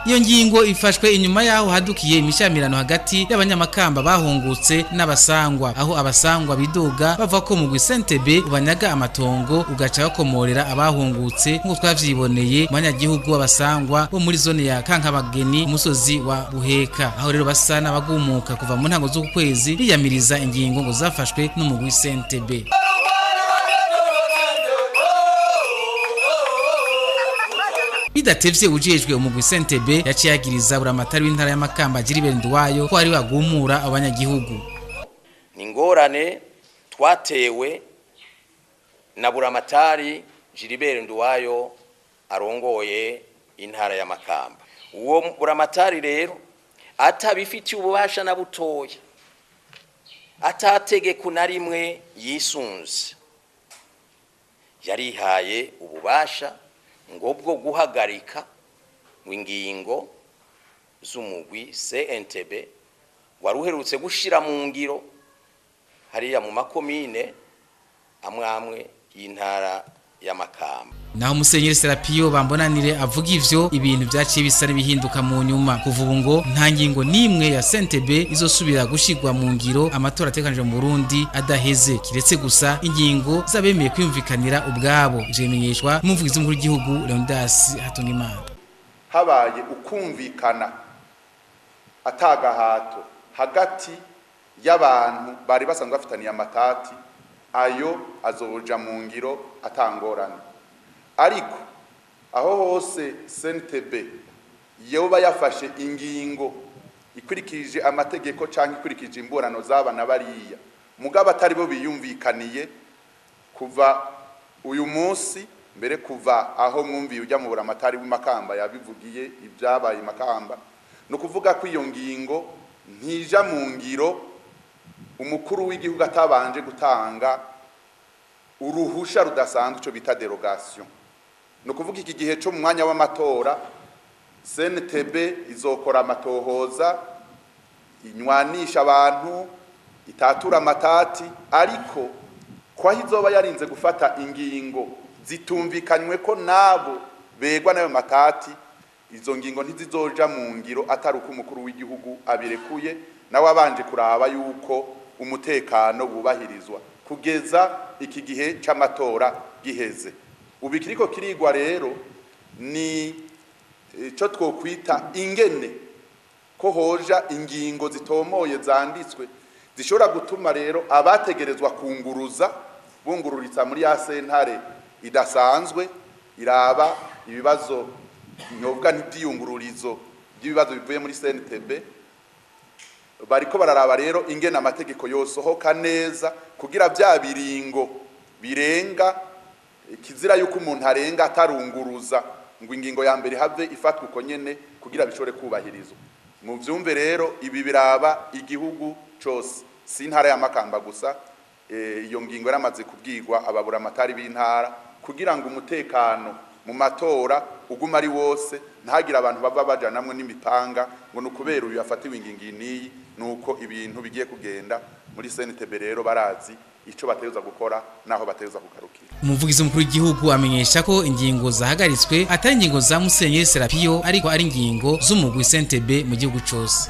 iyo ngingo ifashwe inyuma yaho hadukiye imishamirano hagati y'abanyamakamba bahungutse n'abasangwa, aho abasangwa bidoga bava ko mu Sentebe ubanyaga amatongo ugaca bakomorera abahungutse nk'uko twavyiboneye mu banyagihugu b'abasangwa bo muri zone ya Kankabageni umusozi wa Buheka, aho rero basa n'abagumuka kuva mu ntango z'ukwezi biyamiriza ingingo ngo zafashwe n'umugwi Sentebe. Bidatevye ujejwe umugwi Sentebe yaciyagiriza buramatari w'intara y'Amakamba Gilbert Nduwayo ko ari bagumura abanyagihugu. Ningorane twatewe na buramatari Gilbert Nduwayo arongoye intara y'Amakamba. Uwo buramatari rero atabifitiye ububasha na butoya, atategeko na rimwe yisunze, yarihaye ububasha ngo bwo guhagarika ingingo z'umugwi CNTB waruherutse gushira mu ngiro hariya mu makomine amwe y'intara y'Amakamba. Naho Musenyeri Serapio Bambonanire avuga ivyo ibintu byaciye bisa bihinduka mu nyuma, kuva ubu ngo nta ngingo nimwe ya Sentebe izosubira gushigwa mu ngiro amatora atekanije mu Burundi adaheze, kiretse gusa ingingo zabemeye kwiyumvikanira ubwabo. Jemenyeshwa n'umuvugizi w'umukuru w'igihugu Leonidas Hatungimana. Habaye ukumvikana atagahato hagati y'abantu bari basanzwe bafitaniye amatati, ayo azoja mu ngiro atangorana. Ariko aho hose Sentebe yoba yafashe ingingo ikurikije amategeko canke ikurikije imburano z'abana bariya mugabo atari bo biyumvikaniye, kuva uyu munsi mbere kuva aho mwumviye ujya mu buramatari w'Imakamba yabivugiye ibyabaye Makamba, no kuvuga ko iyo ngingo ntija mu ngiro umukuru w'igihugu atabanje gutanga uruhusha rudasanzwe cyo bita derogation. No kuvuga iki gihe cyo mu mwanya w'amatora Sentebe izokora amatohoza, inywanisha abantu, itatura amatati, ariko kwa hizoba yarinze gufata ingingo zitumvikanywe ko nabo begwa nayo matati, izo ngingo ntizizoja mu ngiro atari uko umukuru w'igihugu abirekuye nawe abanje kuraba yuko umutekano bubahirizwa kugeza iki gihe c'amatora giheze. Ubikiriko kirigwa rero ni ico twokwita ingene ko hoja ingingo zitomoye zanditswe zishobora gutuma rero abategerezwa kunguruza bungururitsa muri ya sentare idasanzwe iraba ibibazo nyovuga n'ibyiyungururizo by'ibibazo bivuye muri Sentebe, bariko bararaba rero ingene amategeko yosohoka neza kugira bya biringo birenga kizira yuko umuntu arenga atarunguruza ngo ingingo ya mbere have ifatwa uko nyene kugira bishore kubahirizwa. Mu vyumve rero ibi biraba igihugu cose, si intara y'Amakamba gusa. Iyo ngingo yaramaze kubwirwa ababura amatari b'intara kugira ngo umutekano mu matora uguma ari wose, ntagira abantu bava bajanamwe n'imipanga ngo nukubera uyu yafatiwe ingingo niyi, nuko ibintu bigiye kugenda muri Sentebe. Rero barazi ico bateza gukora naho bateza kugarukira. Umuvugizi mukuru w'igihugu amenyesha ko ingingo zahagaritswe atari ingingo za Musenyeri Serapio ariko ari ingingo z'umugwi Sentebe mu gihugu cyose.